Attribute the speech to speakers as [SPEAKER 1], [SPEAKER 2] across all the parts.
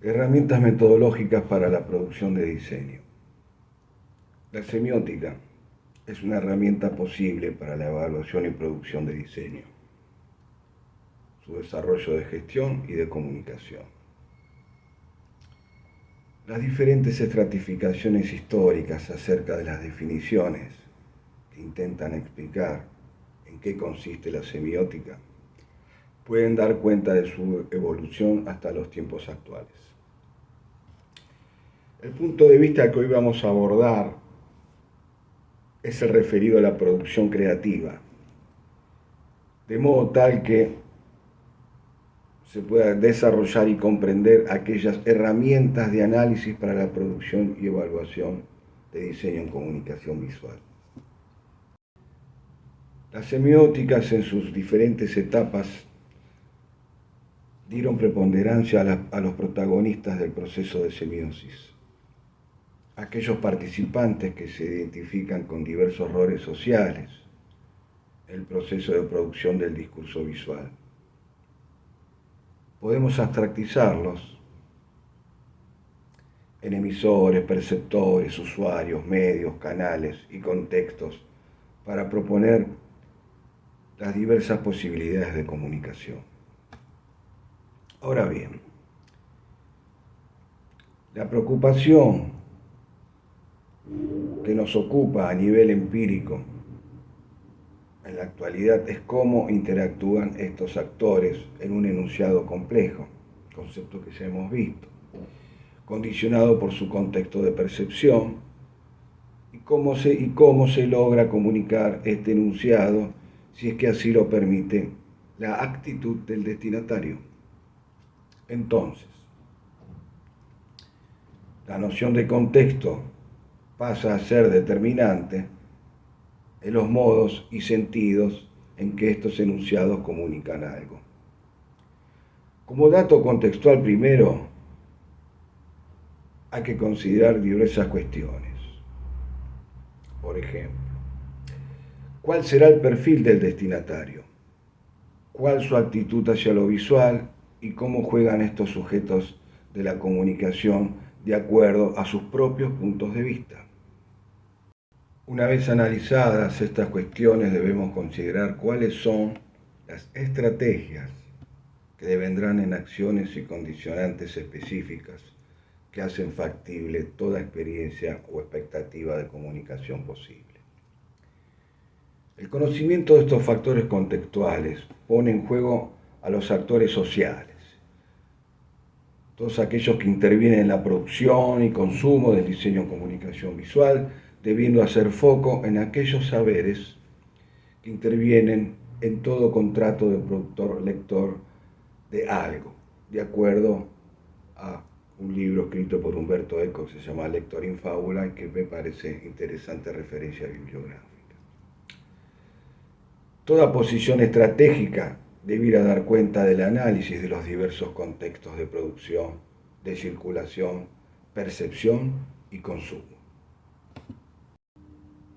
[SPEAKER 1] Herramientas metodológicas para la producción de diseño. La semiótica es una herramienta posible para la evaluación y producción de diseño, su desarrollo de gestión y de comunicación. Las diferentes estratificaciones históricas acerca de las definiciones que intentan explicar en qué consiste la semiótica pueden dar cuenta de su evolución hasta los tiempos actuales. El punto de vista que hoy vamos a abordar es el referido a la producción creativa, de modo tal que se pueda desarrollar y comprender aquellas herramientas de análisis para la producción y evaluación de diseño en comunicación visual. Las semióticas en sus diferentes etapas dieron preponderancia a los protagonistas del proceso de semiosis, aquellos participantes que se identifican con diversos roles sociales en el proceso de producción del discurso visual. Podemos abstractizarlos en emisores, perceptores, usuarios, medios, canales y contextos para proponer las diversas posibilidades de comunicación. Ahora bien, la preocupación que nos ocupa a nivel empírico en la actualidad es cómo interactúan estos actores en un enunciado complejo, concepto que ya hemos visto, condicionado por su contexto de percepción, y cómo se logra comunicar este enunciado si es que así lo permite la actitud del destinatario. Entonces, la noción de contexto pasa a ser determinante en los modos y sentidos en que estos enunciados comunican algo. Como dato contextual primero, hay que considerar diversas cuestiones. Por ejemplo, ¿cuál será el perfil del destinatario? ¿Cuál su actitud hacia lo visual y cómo juegan estos sujetos de la comunicación de acuerdo a sus propios puntos de vista? Una vez analizadas estas cuestiones, debemos considerar cuáles son las estrategias que devendrán en acciones y condicionantes específicas que hacen factible toda experiencia o expectativa de comunicación posible. El conocimiento de estos factores contextuales pone en juego a los actores sociales, todos aquellos que intervienen en la producción y consumo del diseño en comunicación visual, debiendo hacer foco en aquellos saberes que intervienen en todo contrato de productor-lector de algo, de acuerdo a un libro escrito por Umberto Eco que se llama Lector in Fabula y que me parece interesante referencia bibliográfica. Toda posición estratégica debiera dar cuenta del análisis de los diversos contextos de producción, de circulación, percepción y consumo.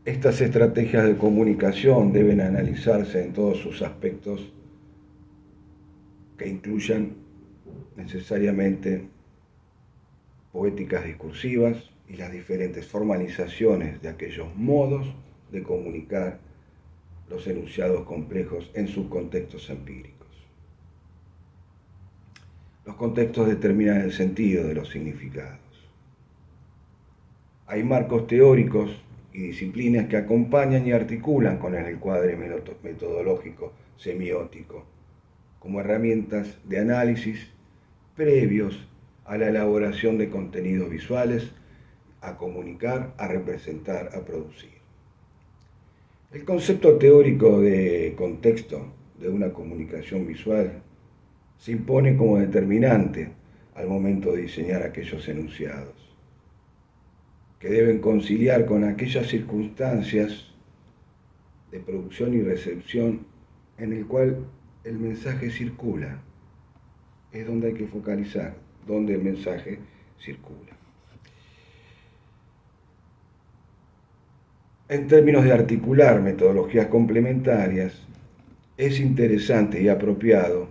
[SPEAKER 1] Estas estrategias de comunicación deben analizarse en todos sus aspectos que incluyan necesariamente poéticas discursivas y las diferentes formalizaciones de aquellos modos de comunicar los enunciados complejos en sus contextos empíricos. Los contextos determinan el sentido de los significados. Hay marcos teóricos y disciplinas que acompañan y articulan con el encuadre metodológico semiótico como herramientas de análisis previos a la elaboración de contenidos visuales, a comunicar, a representar, a producir. El concepto teórico de contexto de una comunicación visual se impone como determinante al momento de diseñar aquellos enunciados, que deben conciliar con aquellas circunstancias de producción y recepción en el cual el mensaje circula. Es donde hay que focalizar, donde el mensaje circula. En términos de articular metodologías complementarias, es interesante y apropiado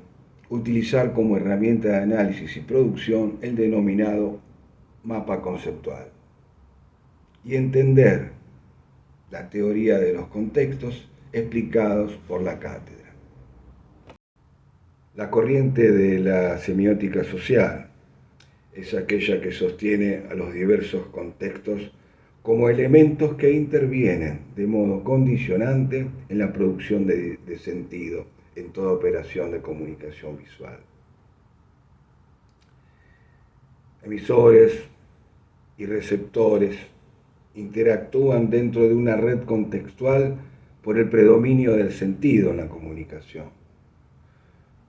[SPEAKER 1] utilizar como herramienta de análisis y producción el denominado mapa conceptual y entender la teoría de los contextos explicados por la cátedra. La corriente de la semiótica social es aquella que sostiene a los diversos contextos como elementos que intervienen de modo condicionante en la producción de sentido en toda operación de comunicación visual. Emisores y receptores interactúan dentro de una red contextual por el predominio del sentido en la comunicación.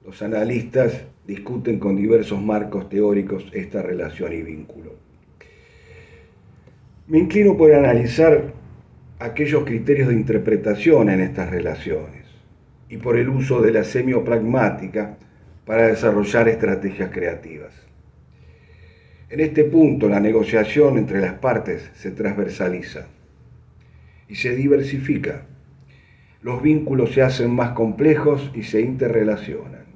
[SPEAKER 1] Los analistas discuten con diversos marcos teóricos esta relación y vínculo. Me inclino por analizar aquellos criterios de interpretación en estas relaciones y por el uso de la semiopragmática para desarrollar estrategias creativas. En este punto, la negociación entre las partes se transversaliza y se diversifica. Los vínculos se hacen más complejos y se interrelacionan.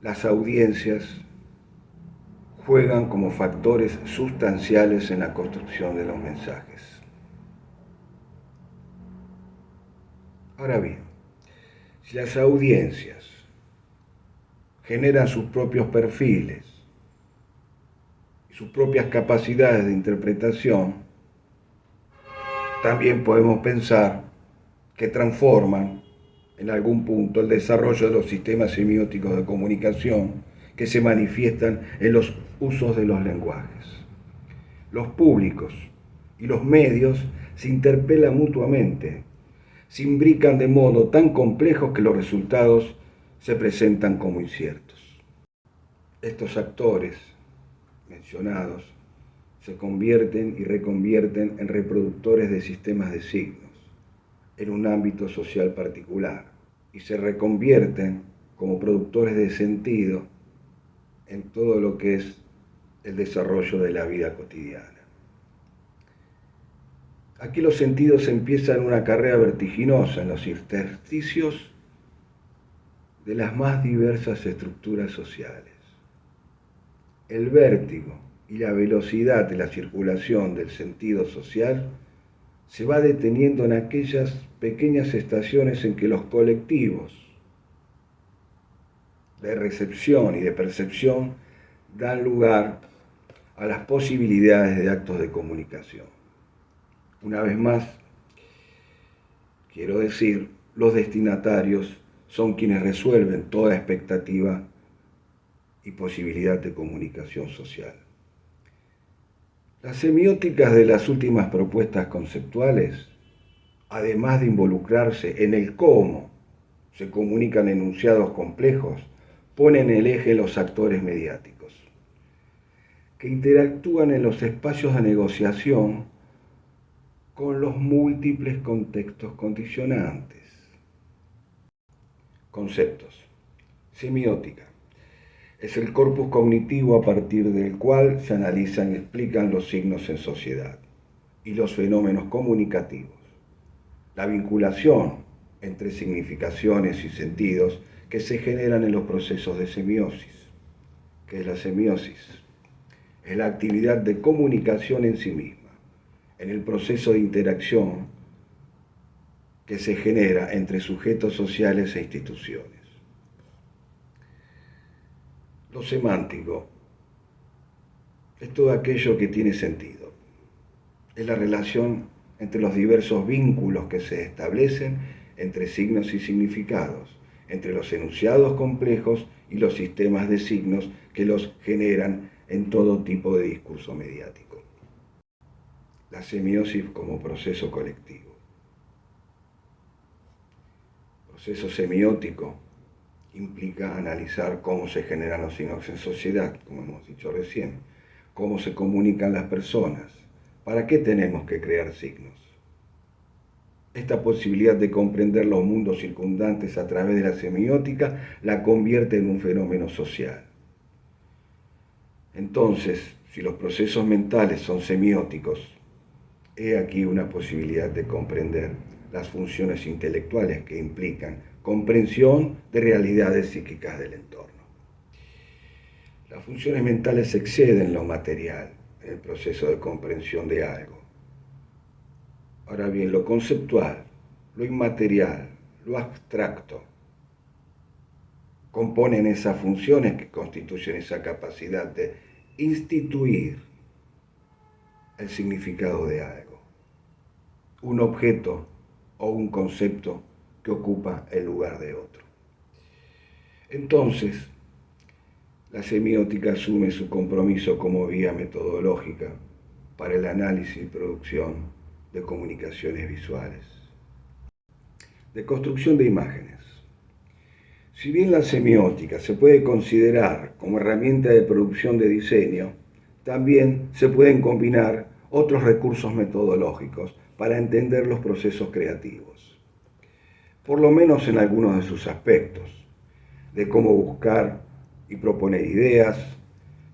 [SPEAKER 1] Las audiencias juegan como factores sustanciales en la construcción de los mensajes. Ahora bien, si las audiencias generan sus propios perfiles y sus propias capacidades de interpretación, también podemos pensar que transforman en algún punto el desarrollo de los sistemas semióticos de comunicación que se manifiestan en los usos de los lenguajes. Los públicos y los medios se interpelan mutuamente, se imbrican de modo tan complejo que los resultados se presentan como inciertos. Estos actores mencionados se convierten y reconvierten en reproductores de sistemas de signos en un ámbito social particular y se reconvierten como productores de sentido en todo lo que es el desarrollo de la vida cotidiana. Aquí los sentidos empiezan una carrera vertiginosa en los intersticios de las más diversas estructuras sociales. El vértigo y la velocidad de la circulación del sentido social se va deteniendo en aquellas pequeñas estaciones en que los colectivos de recepción y de percepción dan lugar a las posibilidades de actos de comunicación. Una vez más, quiero decir, los destinatarios son quienes resuelven toda expectativa y posibilidad de comunicación social. Las semióticas de las últimas propuestas conceptuales, además de involucrarse en el cómo se comunican enunciados complejos, ponen el eje en los actores mediáticos, que interactúan en los espacios de negociación con los múltiples contextos condicionantes. Conceptos. Semiótica. Es el corpus cognitivo a partir del cual se analizan y explican los signos en sociedad y los fenómenos comunicativos. La vinculación entre significaciones y sentidos que se generan en los procesos de semiosis. ¿Qué es la semiosis? Es la actividad de comunicación en sí misma, en el proceso de interacción que se genera entre sujetos sociales e instituciones. Lo semántico es todo aquello que tiene sentido. Es la relación entre los diversos vínculos que se establecen entre signos y significados, entre los enunciados complejos y los sistemas de signos que los generan en todo tipo de discurso mediático. La semiosis como proceso colectivo. Proceso semiótico implica analizar cómo se generan los signos en sociedad, como hemos dicho recién, cómo se comunican las personas, para qué tenemos que crear signos. Esta posibilidad de comprender los mundos circundantes a través de la semiótica la convierte en un fenómeno social. Entonces, si los procesos mentales son semióticos, he aquí una posibilidad de comprender las funciones intelectuales que implican comprensión de realidades psíquicas del entorno. Las funciones mentales exceden lo material en el proceso de comprensión de algo. Ahora bien, lo conceptual, lo inmaterial, lo abstracto, componen esas funciones que constituyen esa capacidad de instituir el significado de algo, un objeto o un concepto que ocupa el lugar de otro. Entonces, la semiótica asume su compromiso como vía metodológica para el análisis y producción de comunicaciones visuales, de construcción de imágenes. Si bien la semiótica se puede considerar como herramienta de producción de diseño, también se pueden combinar otros recursos metodológicos para entender los procesos creativos, por lo menos en algunos de sus aspectos, de cómo buscar y proponer ideas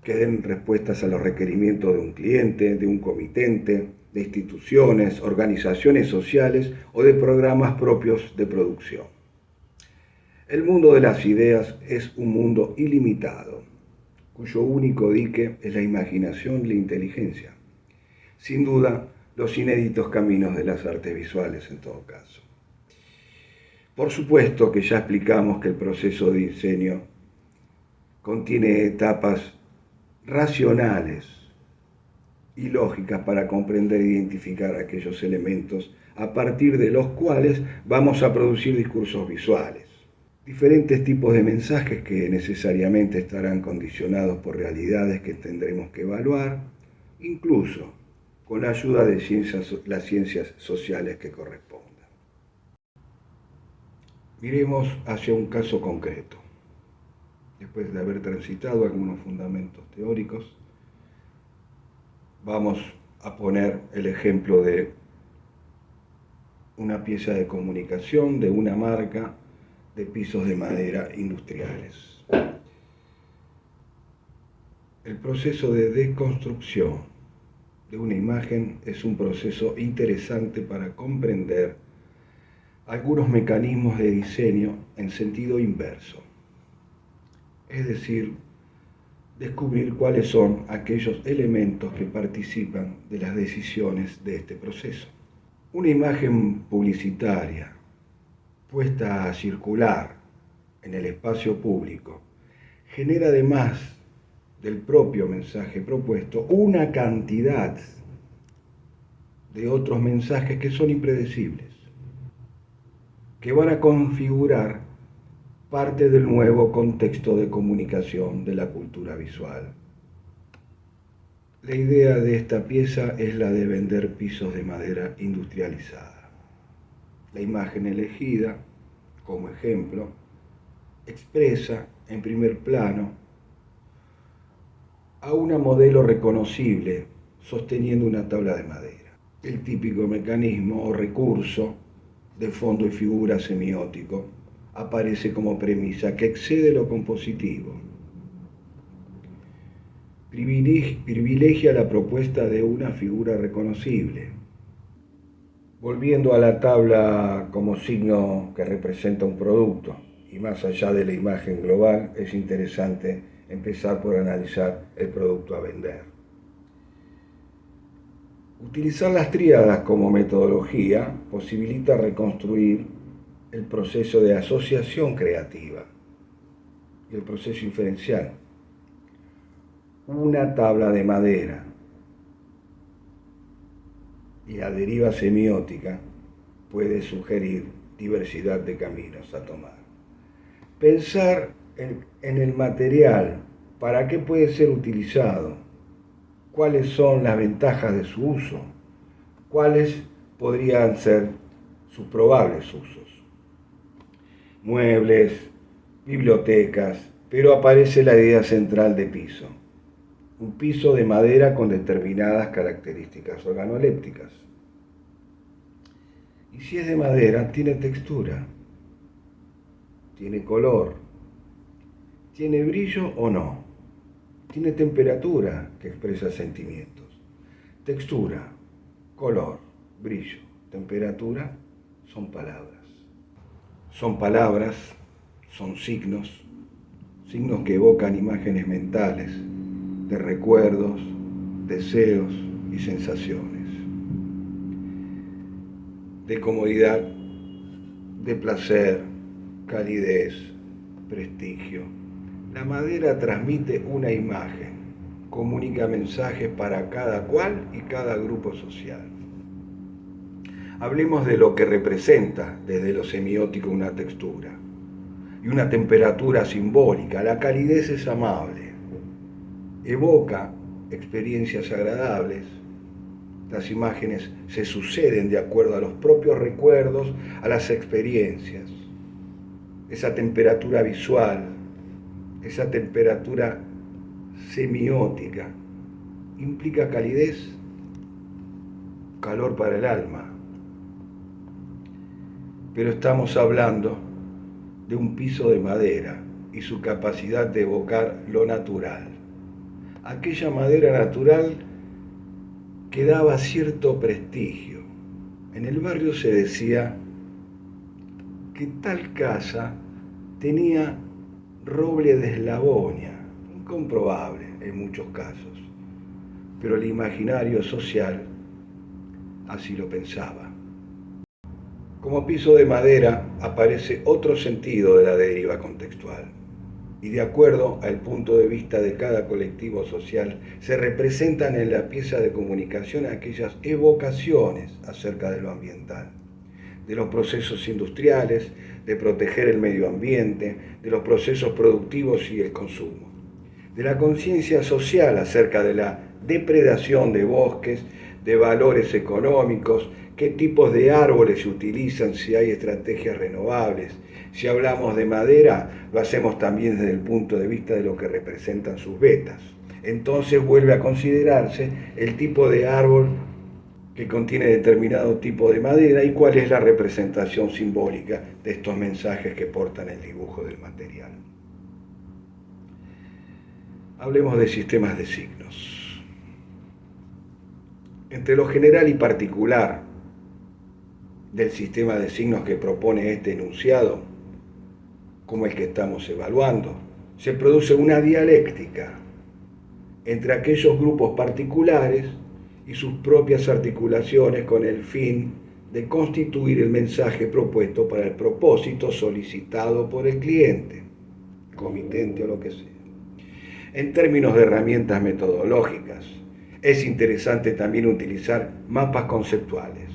[SPEAKER 1] que den respuestas a los requerimientos de un cliente, de un comitente, de instituciones, organizaciones sociales o de programas propios de producción. El mundo de las ideas es un mundo ilimitado, cuyo único dique es la imaginación y la inteligencia. Sin duda, los inéditos caminos de las artes visuales en todo caso. Por supuesto que ya explicamos que el proceso de diseño contiene etapas racionales y lógicas para comprender e identificar aquellos elementos a partir de los cuales vamos a producir discursos visuales. Diferentes tipos de mensajes que necesariamente estarán condicionados por realidades que tendremos que evaluar, incluso con la ayuda de las ciencias sociales que correspondan. Miremos hacia un caso concreto. Después de haber transitado algunos fundamentos teóricos, vamos a poner el ejemplo de una pieza de comunicación de una marca de pisos de madera industriales. El proceso de desconstrucción de una imagen es un proceso interesante para comprender algunos mecanismos de diseño en sentido inverso, es decir, descubrir cuáles son aquellos elementos que participan de las decisiones de este proceso. Una imagen publicitaria puesta a circular en el espacio público genera, además del propio mensaje propuesto, una cantidad de otros mensajes que son impredecibles, que van a configurar parte del nuevo contexto de comunicación de la cultura visual. La idea de esta pieza es la de vender pisos de madera industrializada. La imagen elegida, como ejemplo, expresa en primer plano a una modelo reconocible sosteniendo una tabla de madera. El típico mecanismo o recurso de fondo y figura semiótico aparece como premisa que excede lo compositivo. Privilegia la propuesta de una figura reconocible, volviendo a la tabla como signo que representa un producto. Y más allá de la imagen global, es interesante empezar por analizar el producto a vender. Utilizar las tríadas como metodología posibilita reconstruir el proceso de asociación creativa y el proceso inferencial. Una tabla de madera y la deriva semiótica puede sugerir diversidad de caminos a tomar. Pensar en el material, para qué puede ser utilizado, cuáles son las ventajas de su uso, cuáles podrían ser sus probables usos. Muebles, bibliotecas, pero aparece la idea central de piso. Un piso de madera con determinadas características organolépticas. Y si es de madera, tiene textura, tiene color, tiene brillo o no, tiene temperatura que expresa sentimientos. Textura, color, brillo, temperatura son palabras. Son palabras, son signos, signos que evocan imágenes mentales de recuerdos, deseos y sensaciones, de comodidad, de placer, calidez, prestigio. La madera transmite una imagen, comunica mensajes para cada cual y cada grupo social. Hablemos de lo que representa desde lo semiótico una textura y una temperatura simbólica. La calidez es amable, evoca experiencias agradables. Las imágenes se suceden de acuerdo a los propios recuerdos, a las experiencias. Esa temperatura visual, esa temperatura semiótica, implica calidez, calor para el alma. Pero estamos hablando de un piso de madera y su capacidad de evocar lo natural. Aquella madera natural que daba cierto prestigio. En el barrio se decía que tal casa tenía roble de Eslavonia, incomprobable en muchos casos, pero el imaginario social así lo pensaba. Como piso de madera aparece otro sentido de la deriva contextual, y de acuerdo al punto de vista de cada colectivo social, se representan en la pieza de comunicación aquellas evocaciones acerca de lo ambiental, de los procesos industriales, de proteger el medio ambiente, de los procesos productivos y el consumo, de la conciencia social acerca de la depredación de bosques, de valores económicos, qué tipos de árboles se utilizan, si hay estrategias renovables. Si hablamos de madera, lo hacemos también desde el punto de vista de lo que representan sus vetas. Entonces vuelve a considerarse el tipo de árbol que contiene determinado tipo de madera y cuál es la representación simbólica de estos mensajes que portan el dibujo del material. Hablemos de sistemas de signos. Entre lo general y particular del sistema de signos que propone este enunciado, como el que estamos evaluando, se produce una dialéctica entre aquellos grupos particulares y sus propias articulaciones con el fin de constituir el mensaje propuesto para el propósito solicitado por el cliente, comitente o lo que sea. En términos de herramientas metodológicas, es interesante también utilizar mapas conceptuales.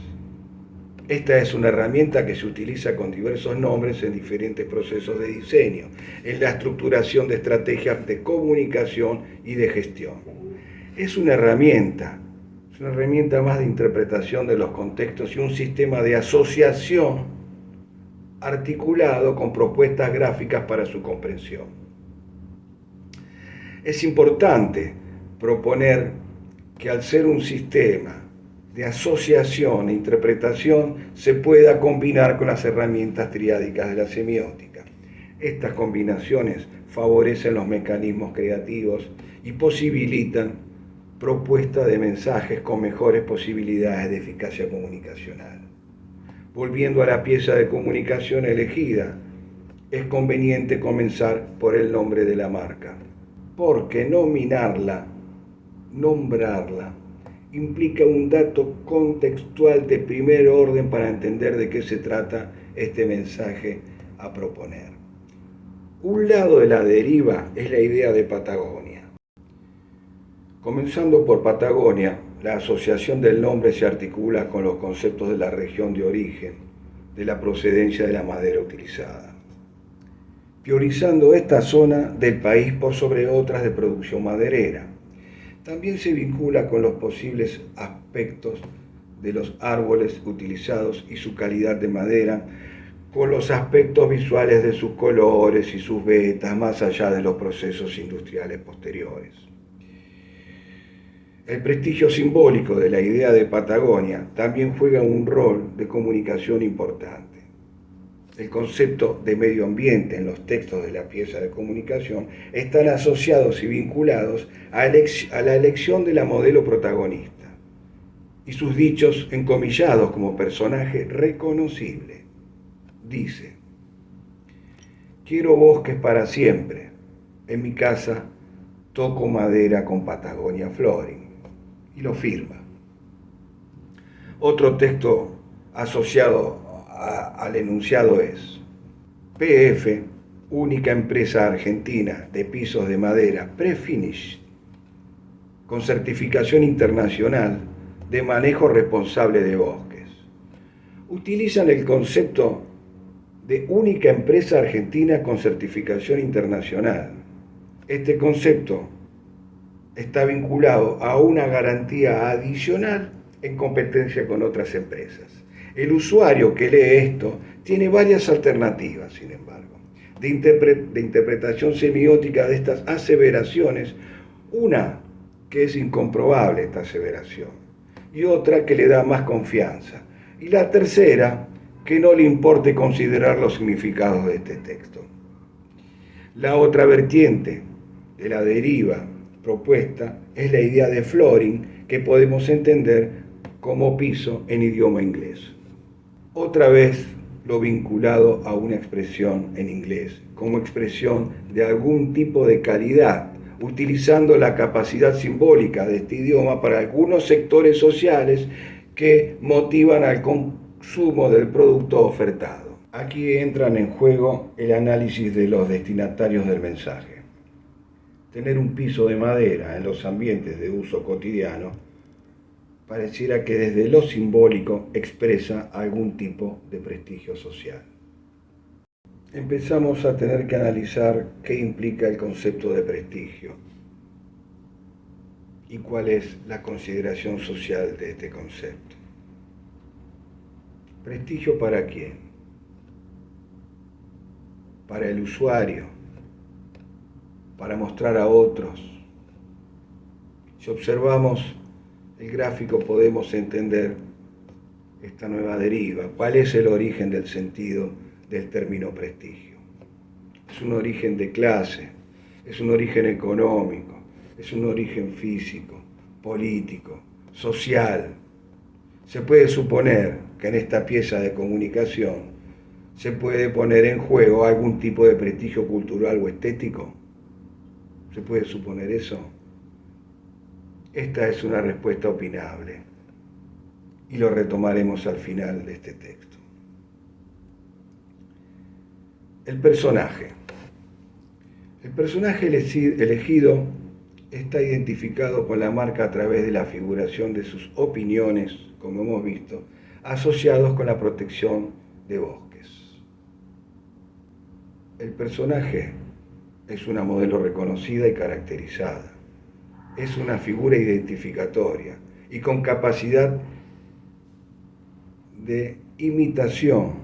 [SPEAKER 1] Esta es una herramienta que se utiliza con diversos nombres en diferentes procesos de diseño, en la estructuración de estrategias de comunicación y de gestión. Es una herramienta más de interpretación de los contextos y un sistema de asociación articulado con propuestas gráficas para su comprensión. Es importante proponer que al ser un sistema de asociación e interpretación se pueda combinar con las herramientas triádicas de la semiótica. Estas combinaciones favorecen los mecanismos creativos y posibilitan propuesta de mensajes con mejores posibilidades de eficacia comunicacional. Volviendo a la pieza de comunicación elegida, es conveniente comenzar por el nombre de la marca, porque nombrarla, implica un dato contextual de primer orden para entender de qué se trata este mensaje a proponer. Un lado de la deriva es la idea de Patagonia. Comenzando por Patagonia, la asociación del nombre se articula con los conceptos de la región de origen, de la procedencia de la madera utilizada, priorizando esta zona del país por sobre otras de producción maderera. También se vincula con los posibles aspectos de los árboles utilizados y su calidad de madera, con los aspectos visuales de sus colores y sus vetas, más allá de los procesos industriales posteriores. El prestigio simbólico de la idea de Patagonia también juega un rol de comunicación importante. El concepto de medio ambiente en los textos de la pieza de comunicación están asociados y vinculados a la elección de la modelo protagonista y sus dichos encomillados como personaje reconocible. Dice: Quiero bosques para siempre. En mi casa toco madera con Patagonia Flooring. Y lo firma. Otro texto asociado al enunciado es: PF, única empresa argentina de pisos de madera pre-finish, con certificación internacional de manejo responsable de bosques. Utilizan el concepto de única empresa argentina con certificación internacional. Este concepto está vinculado a una garantía adicional en competencia con otras empresas. El usuario que lee esto tiene varias alternativas, sin embargo, de interpretación semiótica de estas aseveraciones. Una que es incomprobable esta aseveración, y otra que le da más confianza, y la tercera que no le importe considerar los significados de este texto. La otra vertiente de la deriva propuesta es la idea de flooring, que podemos entender como piso en idioma inglés. Otra vez lo vinculado a una expresión en inglés, como expresión de algún tipo de calidad, utilizando la capacidad simbólica de este idioma para algunos sectores sociales que motivan al consumo del producto ofertado. Aquí entran en juego el análisis de los destinatarios del mensaje. Tener un piso de madera en los ambientes de uso cotidiano pareciera que desde lo simbólico expresa algún tipo de prestigio social. Empezamos a tener que analizar qué implica el concepto de prestigio y cuál es la consideración social de este concepto. ¿Prestigio para quién? Para el usuario, para mostrar a otros. Si observamos el gráfico podemos entender esta nueva deriva. ¿Cuál es el origen del sentido del término prestigio? Es un origen de clase, es un origen económico, es un origen físico, político, social. Se puede suponer que en esta pieza de comunicación se puede poner en juego algún tipo de prestigio cultural o estético. ¿Se puede suponer eso? Esta es una respuesta opinable y lo retomaremos al final de este texto. El personaje. El personaje elegido está identificado con la marca a través de la figuración de sus opiniones, como hemos visto, asociados con la protección de bosques. El personaje es una modelo reconocida y caracterizada. Es una figura identificatoria y con capacidad de imitación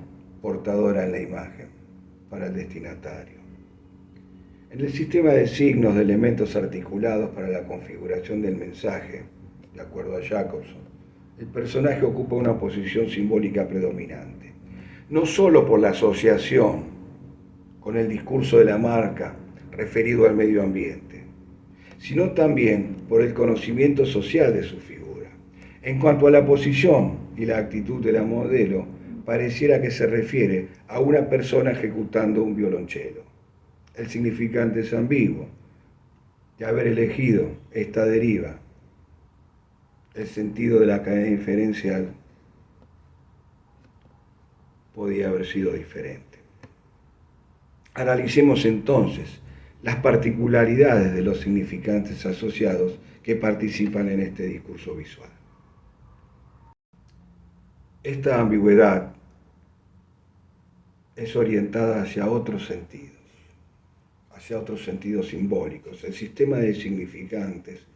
[SPEAKER 1] portadora en la imagen para el destinatario. En el sistema de signos de elementos articulados para la configuración del mensaje, de acuerdo a Jacobson, el personaje ocupa una posición simbólica predominante, no solo por la asociación con el discurso de la marca referido al medio ambiente, sino también por el conocimiento social de su figura. En cuanto a la posición y la actitud de la modelo, pareciera que se refiere a una persona ejecutando un violonchelo. El significante es ambiguo. De haber elegido esta deriva, el sentido de la cadena inferencial podía haber sido diferente. Analicemos entonces las particularidades de los significantes asociados que participan en este discurso visual. Esta ambigüedad es orientada hacia otros sentidos simbólicos. El sistema de significantes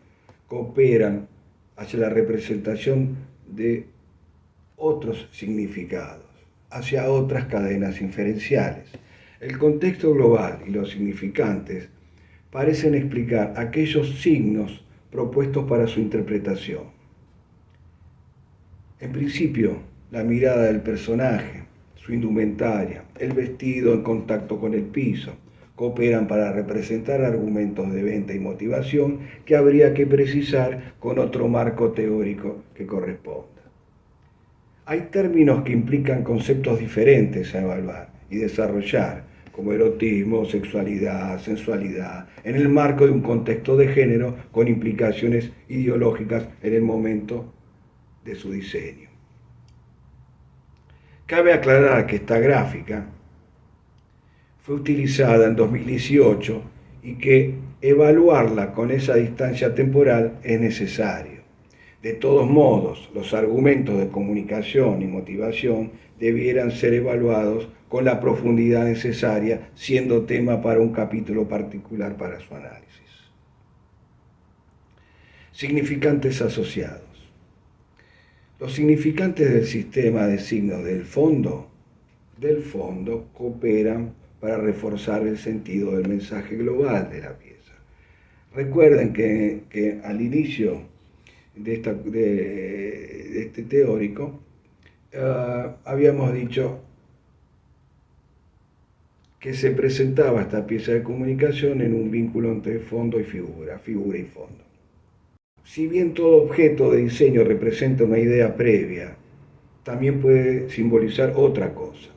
[SPEAKER 1] cooperan hacia la representación de otros significados, hacia otras cadenas inferenciales. El contexto global y los significantes parecen explicar aquellos signos propuestos para su interpretación. En principio, la mirada del personaje, su indumentaria, el vestido en contacto con el piso, cooperan para representar argumentos de venta y motivación que habría que precisar con otro marco teórico que corresponda. Hay términos que implican conceptos diferentes a evaluar y desarrollar como erotismo, sexualidad, sensualidad, en el marco de un contexto de género con implicaciones ideológicas en el momento de su diseño. Cabe aclarar que esta gráfica fue utilizada en 2018 y que evaluarla con esa distancia temporal es necesario. De todos modos, los argumentos de comunicación y motivación debieran ser evaluados con la profundidad necesaria, siendo tema para un capítulo particular para su análisis. Significantes asociados. Los significantes del sistema de signos del fondo cooperan para reforzar el sentido del mensaje global de la pieza. Recuerden que al inicio de este teórico habíamos dicho que se presentaba esta pieza de comunicación en un vínculo entre fondo y figura y fondo. Si bien todo objeto de diseño representa una idea previa, también puede simbolizar otra cosa.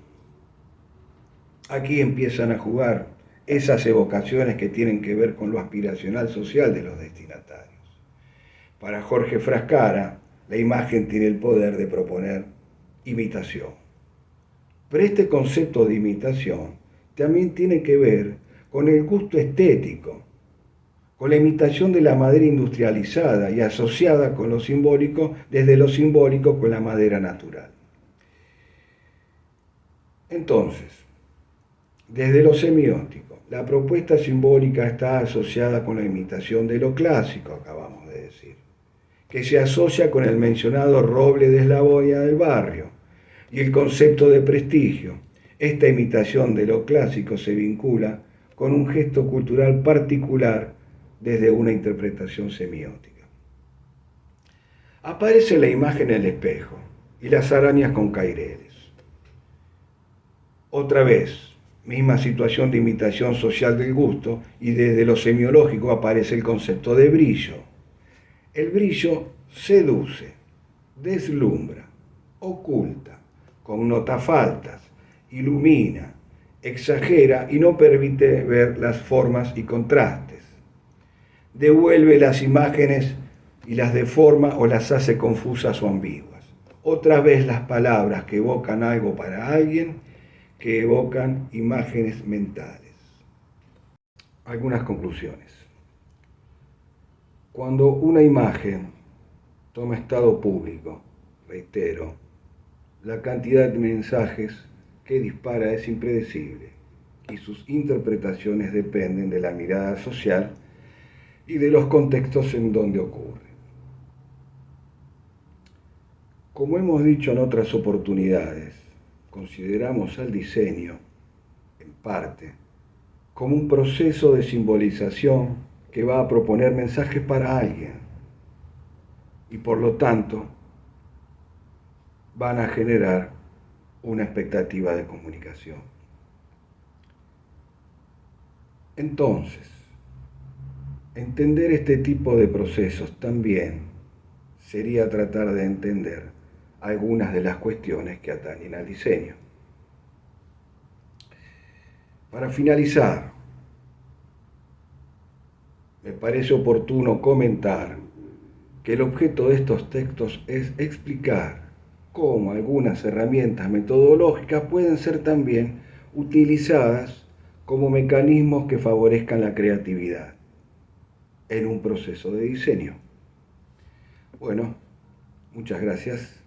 [SPEAKER 1] Aquí empiezan a jugar esas evocaciones que tienen que ver con lo aspiracional social de los destinatarios. Para Jorge Frascara, la imagen tiene el poder de proponer imitación. Pero este concepto de imitación también tiene que ver con el gusto estético, con la imitación de la madera industrializada y asociada con lo simbólico, desde lo simbólico con la madera natural. Entonces, desde lo semiótico, la propuesta simbólica está asociada con la imitación de lo clásico, acabamos de decir, que se asocia con el mencionado roble de eslaboya del barrio y el concepto de prestigio. Esta imitación de lo clásico se vincula con un gesto cultural particular desde una interpretación semiótica. Aparece la imagen en el espejo y las arañas con caireles. Otra vez, misma situación de imitación social del gusto, y desde lo semiológico aparece el concepto de brillo. El brillo seduce, deslumbra, oculta, connota faltas, ilumina, exagera y no permite ver las formas y contrastes. Devuelve las imágenes y las deforma o las hace confusas o ambiguas. Otra vez las palabras que evocan algo para alguien, que evocan imágenes mentales. Algunas conclusiones. Cuando una imagen toma estado público, reitero, la cantidad de mensajes que dispara es impredecible y sus interpretaciones dependen de la mirada social y de los contextos en donde ocurre. Como hemos dicho en otras oportunidades, consideramos al diseño, en parte, como un proceso de simbolización que va a proponer mensajes para alguien y por lo tanto van a generar una expectativa de comunicación. Entonces, entender este tipo de procesos también sería tratar de entender algunas de las cuestiones que atañen al diseño. Para finalizar, me parece oportuno comentar que el objeto de estos textos es explicar cómo algunas herramientas metodológicas pueden ser también utilizadas como mecanismos que favorezcan la creatividad en un proceso de diseño. Bueno, muchas gracias.